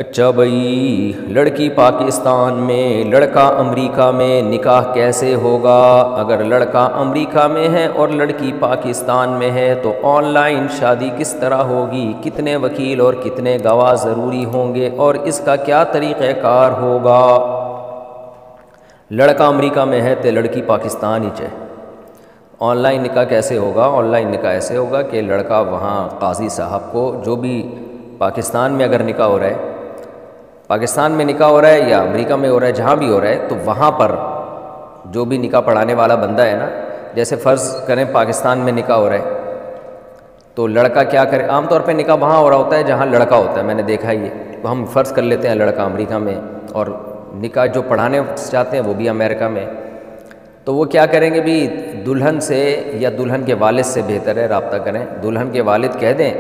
اچھا بھائی، لڑکی پاکستان میں لڑکا امریکہ میں نکاح کیسے ہوگا؟ اگر لڑکا امریکہ میں ہے اور لڑکی پاکستان میں ہے تو آن لائن شادی کس طرح ہوگی؟ کتنے وکیل اور کتنے گواہ ضروری ہوں گے اور اس کا کیا طریقہ کار ہوگا؟ لڑکا امریکہ میں ہے تو لڑکی پاکستان ہی چاہے۔ آن لائن نکاح کیسے ہوگا؟ آن لائن نکاح ایسے ہوگا کہ لڑکا وہاں قاضی صاحب کو، جو بھی پاکستان میں اگر نکاح ہو رہا ہے، پاکستان میں نکاح ہو رہا ہے یا امریکہ میں ہو رہا ہے، جہاں بھی ہو رہا ہے، تو وہاں پر جو بھی نکاح پڑھانے والا بندہ ہے نا، جیسے فرض کریں پاکستان میں نکاح ہو رہا ہے تو لڑکا کیا کرے؟ عام طور پہ نکاح وہاں ہو رہا ہوتا ہے جہاں لڑکا ہوتا ہے، میں نے دیکھا ہی ہے، تو ہم فرض کر لیتے ہیں لڑکا امریکہ میں اور نکاح جو پڑھانے چاہتے ہیں وہ بھی امریکہ میں، تو وہ کیا کریں گے بھی؟ دلہن سے یا دلہن کے والد سے بہتر ہے رابطہ کریں۔ دلہن کے والد کہہ دیں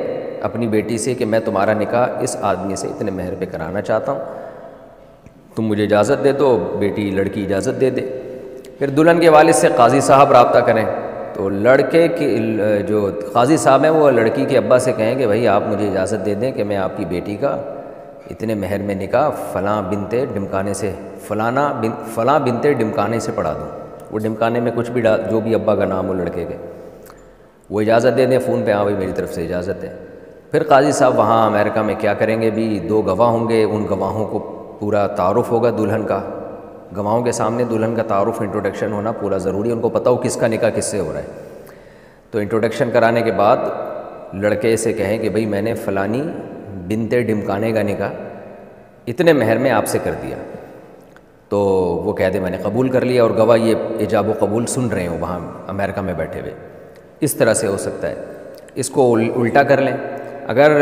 اپنی بیٹی سے کہ میں تمہارا نکاح اس آدمی سے اتنے مہر پہ کرانا چاہتا ہوں، تم مجھے اجازت دے دو، بیٹی لڑکی اجازت دے دے۔ پھر دلہن کے والد سے قاضی صاحب رابطہ کریں، تو لڑکے کے جو قاضی صاحب ہیں وہ لڑکی کے ابا سے کہیں کہ بھائی آپ مجھے اجازت دے دیں کہ میں آپ کی بیٹی کا اتنے مہر میں نکاح فلاں بنت ڈمکانے سے فلاں بنت ڈمکانے سے پڑھا دوں۔ وہ ڈمکانے میں کچھ بھی جو بھی ابا کا نام ہو لڑکے کے، وہ اجازت دے دیں فون پہ، ہاں بھائی میری طرف سے اجازت ہے۔ پھر قاضی صاحب وہاں امریکہ میں کیا کریں گے بھی؟ 2 گواہ ہوں گے، ان گواہوں کو پورا تعارف ہوگا دلہن کا، گواہوں کے سامنے دلہن کا تعارف، انٹروڈکشن ہونا پورا ضروری ہے، ان کو پتہ ہو کس کا نکاح کس سے ہو رہا ہے۔ تو انٹروڈکشن کرانے کے بعد لڑکے سے کہیں کہ بھئی میں نے فلانی بنت ڈمکانے کا نکاح اتنے مہر میں آپ سے کر دیا، تو وہ کہہ دے میں نے قبول کر لیا، اور گواہ یہ ایجاب و قبول سن رہے ہوں وہاں امریکہ میں بیٹھے ہوئے۔ اس طرح سے ہو سکتا ہے۔ اس کو الٹا کر لیں، اگر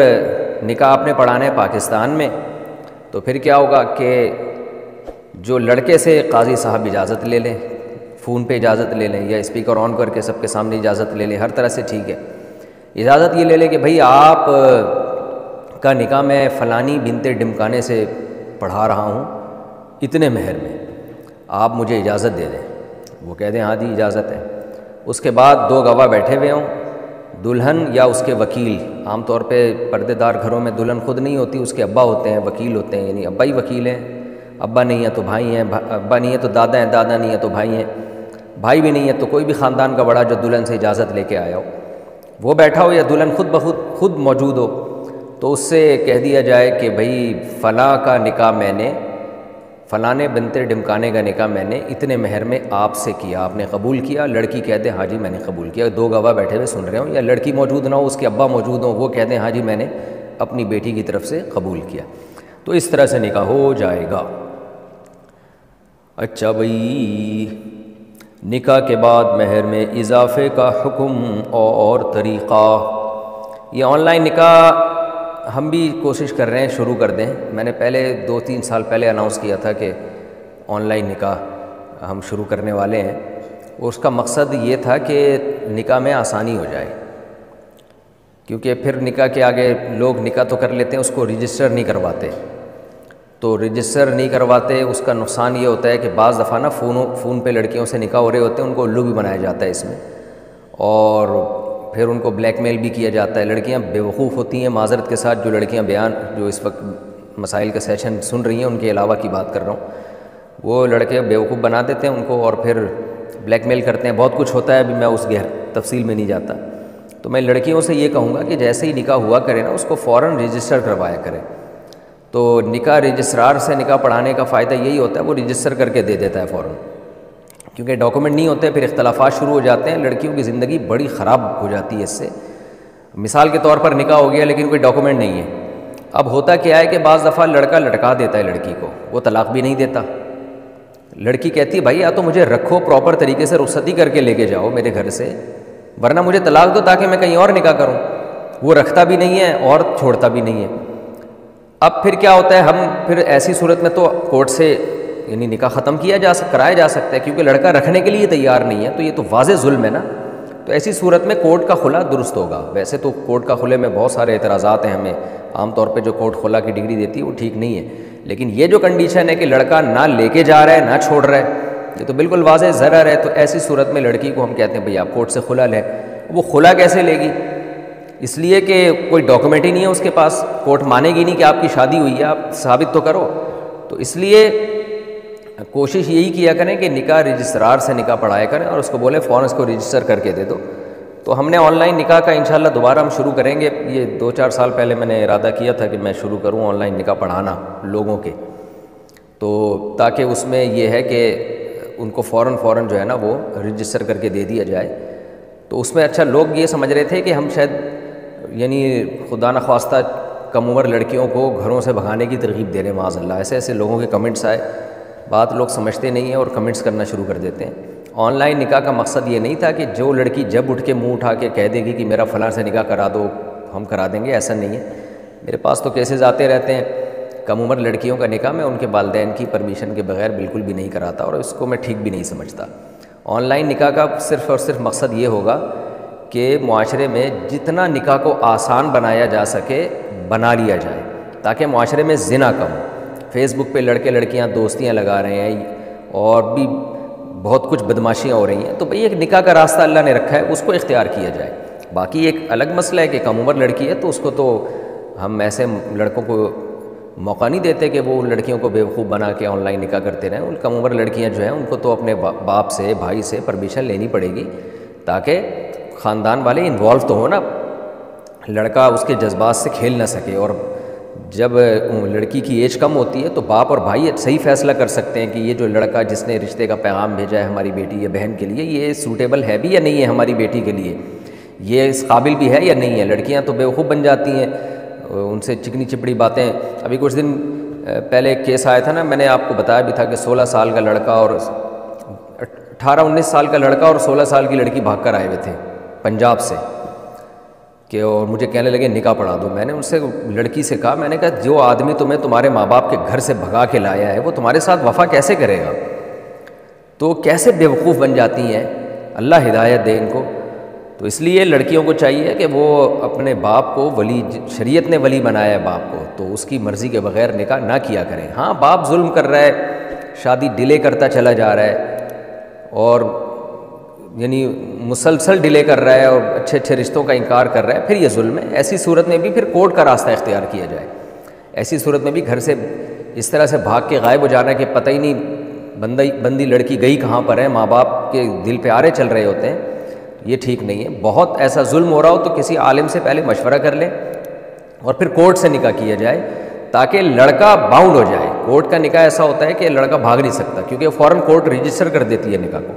نکاح آپ نے پڑھانا ہے پاکستان میں تو پھر کیا ہوگا کہ جو لڑکے سے قاضی صاحب اجازت لے لیں، فون پہ اجازت لے لیں یا اسپیکر آن کر کے سب کے سامنے اجازت لے لیں، ہر طرح سے ٹھیک ہے، اجازت یہ لے لیں کہ بھئی آپ کا نکاح میں فلانی بنت ڈمکانے سے پڑھا رہا ہوں اتنے مہر میں، آپ مجھے اجازت دے دیں۔ وہ کہہ دیں ہاں جی اجازت ہے۔ اس کے بعد 2 گواہ بیٹھے ہوئے ہوں، دلہن یا اس کے وکیل۔ عام طور پہ پردے دار گھروں میں دلہن خود نہیں ہوتی، اس کے ابا ہوتے ہیں، وکیل ہوتے ہیں، یعنی ابا ہی وکیل ہیں، ابا نہیں ہے تو بھائی ہیں، ابا نہیں ہے تو دادا ہیں، دادا نہیں ہے تو بھائی ہیں، بھائی بھی نہیں ہے تو کوئی بھی خاندان کا بڑا جو دلہن سے اجازت لے کے آیا ہو وہ بیٹھا ہو، یا دلہن خود بخود خود موجود ہو، تو اس سے کہہ دیا جائے کہ بھئی فلاں کا نکاح میں نے، فلانے بنت ڈمکانے کا نکاح میں نے اتنے مہر میں آپ سے کیا، آپ نے قبول کیا۔ لڑکی کہہ دے ہاں جی میں نے قبول کیا، 2 گواہ بیٹھے ہوئے سن رہے ہوں، یا لڑکی موجود نہ ہو، اس کے ابا موجود ہوں، وہ کہہ دیں ہاں جی میں نے اپنی بیٹی کی طرف سے قبول کیا، تو اس طرح سے نکاح ہو جائے گا۔ اچھا بھئی، نکاح کے بعد مہر میں اضافے کا حکم اور طریقہ۔ یہ آن لائن نکاح ہم بھی کوشش کر رہے ہیں شروع کر دیں۔ میں نے پہلے 2-3 سال پہلے اناؤنس کیا تھا کہ آن لائن نکاح ہم شروع کرنے والے ہیں، اور اس کا مقصد یہ تھا کہ نکاح میں آسانی ہو جائے، کیونکہ پھر نکاح کے آگے لوگ نکاح تو کر لیتے ہیں، اس کو رجسٹر نہیں کرواتے، تو رجسٹر نہیں کرواتے، اس کا نقصان یہ ہوتا ہے کہ بعض دفعہ نا فون پہ لڑکیوں سے نکاح ہو رہے ہوتے ہیں، ان کو الو بھی بنایا جاتا ہے اس میں، اور پھر ان کو بلیک میل بھی کیا جاتا ہے۔ لڑکیاں بیوقوف ہوتی ہیں، معذرت کے ساتھ جو لڑکیاں جو اس وقت مسائل کا سیشن سن رہی ہیں ان کے علاوہ کی بات کر رہا ہوں، وہ لڑکے بیوقوف بنا دیتے ہیں ان کو، اور پھر بلیک میل کرتے ہیں، بہت کچھ ہوتا ہے، ابھی میں اس تفصیل میں نہیں جاتا۔ تو میں لڑکیوں سے یہ کہوں گا کہ جیسے ہی نکاح ہوا کرے نا، اس کو فوراً رجسٹر کروایا کرے۔ تو نکاح رجسٹرار سے نکاح پڑھانے کا فائدہ یہی ہوتا ہے، وہ رجسٹر کر کے دے دیتا ہے فوراً، کیونکہ ڈاکومنٹ نہیں ہوتے، پھر اختلافات شروع ہو جاتے ہیں، لڑکیوں کی زندگی بڑی خراب ہو جاتی ہے اس سے۔ مثال کے طور پر نکاح ہو گیا لیکن کوئی ڈاکومنٹ نہیں ہے، اب ہوتا کیا ہے کہ بعض دفعہ لڑکا لٹکا دیتا ہے لڑکی کو، وہ طلاق بھی نہیں دیتا، لڑکی کہتی ہے بھائی یا تو مجھے رکھو پراپر طریقے سے، رخصتی کر کے لے کے جاؤ میرے گھر سے، ورنہ مجھے طلاق دو تاکہ میں کہیں اور نکاح کروں۔ وہ رکھتا بھی نہیں ہے اور چھوڑتا بھی نہیں ہے۔ اب پھر کیا ہوتا ہے، ہم پھر ایسی صورت میں تو کورٹ سے یعنی نکاح ختم کرایا جا سکتا ہے، کیونکہ لڑکا رکھنے کے لیے تیار نہیں ہے، تو یہ تو واضح ظلم ہے نا۔ تو ایسی صورت میں کورٹ کا خلا درست ہوگا۔ ویسے تو کورٹ کا خلے میں بہت سارے اعتراضات ہیں ہمیں، عام طور پہ جو کورٹ خلا کی ڈگری دیتی ہے وہ ٹھیک نہیں ہے، لیکن یہ جو کنڈیشن ہے کہ لڑکا نہ لے کے جا رہا ہے نہ چھوڑ رہا ہے، یہ تو بالکل واضح ضرر ہے۔ تو ایسی صورت میں لڑکی کو ہم کہتے ہیں بھئی آپ کورٹ سے خلا لیں۔ وہ خلا کیسے لے گی؟ اس لیے کہ کوئی ڈاکومنٹ ہی نہیں ہے اس کے پاس، کورٹ مانے گی نہیں کہ آپ کی شادی ہوئی ہے، آپ ثابت تو کرو. تو اس لیے کوشش یہی کیا کریں کہ نکاح رجسٹرار سے نکاح پڑھایا کریں اور اس کو بولیں فوراً اس کو رجسٹر کر کے دے دو. تو ہم نے آن لائن نکاح کا انشاءاللہ دوبارہ ہم شروع کریں گے. یہ 2-4 سال پہلے میں نے ارادہ کیا تھا کہ میں شروع کروں آن لائن نکاح پڑھانا لوگوں کے، تو تاکہ اس میں یہ ہے کہ ان کو فوراً جو ہے نا وہ رجسٹر کر کے دے دیا جائے. تو اس میں اچھا لوگ یہ سمجھ رہے تھے کہ ہم شاید یعنی خدا نخواستہ کم عمر لڑکیوں کو گھروں سے بھگانے کی ترغیب دے رہے ہیں، معاذ اللہ. ایسے لوگوں کے کمنٹس آئے، بات لوگ سمجھتے نہیں ہیں اور کمنٹس کرنا شروع کر دیتے ہیں. آن لائن نکاح کا مقصد یہ نہیں تھا کہ جو لڑکی جب اٹھ کے منہ اٹھا کے کہہ دے گی کہ میرا فلاں سے نکاح کرا دو ہم کرا دیں گے، ایسا نہیں ہے. میرے پاس تو کیسز آتے رہتے ہیں کم عمر لڑکیوں کا نکاح میں ان کے والدین کی پرمیشن کے بغیر بالکل بھی نہیں کراتا، اور اس کو میں ٹھیک بھی نہیں سمجھتا. آن لائن نکاح کا صرف اور صرف مقصد یہ ہوگا کہ معاشرے میں جتنا نکاح کو آسان بنایا جا سکے بنا لیا جائے، تاکہ معاشرے میں زنا کم ہو. فیس بک پہ لڑکے لڑکیاں دوستیاں لگا رہے ہیں اور بھی بہت کچھ بدماشیاں ہو رہی ہیں. تو بھئی ایک نکاح کا راستہ اللہ نے رکھا ہے، اس کو اختیار کیا جائے. باقی ایک الگ مسئلہ ہے کہ کم عمر لڑکی ہے تو اس کو تو ہم ایسے لڑکوں کو موقع نہیں دیتے کہ وہ ان لڑکیوں کو بیوقوف بنا کے آن لائن نکاح کرتے رہیں. ان کم عمر لڑکیاں جو ہیں ان کو تو اپنے باپ سے بھائی سے پرمیشن لینی پڑے گی، تاکہ خاندان والے انوالو تو ہو نا، لڑکا اس کے جذبات سے کھیل نہ سکے. اور جب لڑکی کی ایج کم ہوتی ہے تو باپ اور بھائی صحیح فیصلہ کر سکتے ہیں کہ یہ جو لڑکا جس نے رشتے کا پیغام بھیجا ہے ہماری بیٹی یا بہن کے لیے، یہ سوٹیبل ہے بھی یا نہیں ہے ہماری بیٹی کے لیے، یہ اس قابل بھی ہے یا نہیں ہے. لڑکیاں تو بیوقوف بن جاتی ہیں، ان سے چکنی چپڑی باتیں. ابھی کچھ دن پہلے ایک کیس آیا تھا نا، میں نے آپ کو بتایا بھی تھا کہ 16 سال کا لڑکا اور 18-19 سال کا لڑکا اور 16 سال کی لڑکی بھاگ کر آئے ہوئے تھے پنجاب سے، کہ اور مجھے کہنے لگے نکاح پڑھا دو. میں نے ان سے لڑکی سے کہا، میں نے کہا جو آدمی تمہیں تمہارے ماں باپ کے گھر سے بھگا کے لایا ہے وہ تمہارے ساتھ وفا کیسے کرے گا؟ تو کیسے بیوقوف بن جاتی ہیں، اللہ ہدایت دے ان کو. تو اس لیے لڑکیوں کو چاہیے کہ وہ اپنے باپ کو ولی، شریعت نے ولی بنایا ہے باپ کو، تو اس کی مرضی کے بغیر نکاح نہ کیا کریں. ہاں باپ ظلم کر رہا ہے، شادی ڈیلے کرتا چلا جا رہا ہے اور یعنی مسلسل ڈیلے کر رہا ہے اور اچھے رشتوں کا انکار کر رہا ہے، پھر یہ ظلم ہے. ایسی صورت میں بھی پھر کورٹ کا راستہ اختیار کیا جائے. ایسی صورت میں بھی گھر سے اس طرح سے بھاگ کے غائب ہو جانا کہ پتہ ہی نہیں بندی لڑکی گئی کہاں پر ہے، ماں باپ کے دل پہ آرے چل رہے ہوتے ہیں، یہ ٹھیک نہیں ہے. بہت ایسا ظلم ہو رہا ہو تو کسی عالم سے پہلے مشورہ کر لیں اور پھر کورٹ سے نکاح کیا جائے، تاکہ لڑکا باؤنڈ ہو جائے. کورٹ کا نکاح ایسا ہوتا ہے کہ لڑکا بھاگ نہیں سکتا، کیونکہ فوراً کورٹ رجسٹر کر دیتی ہے نکاح کو.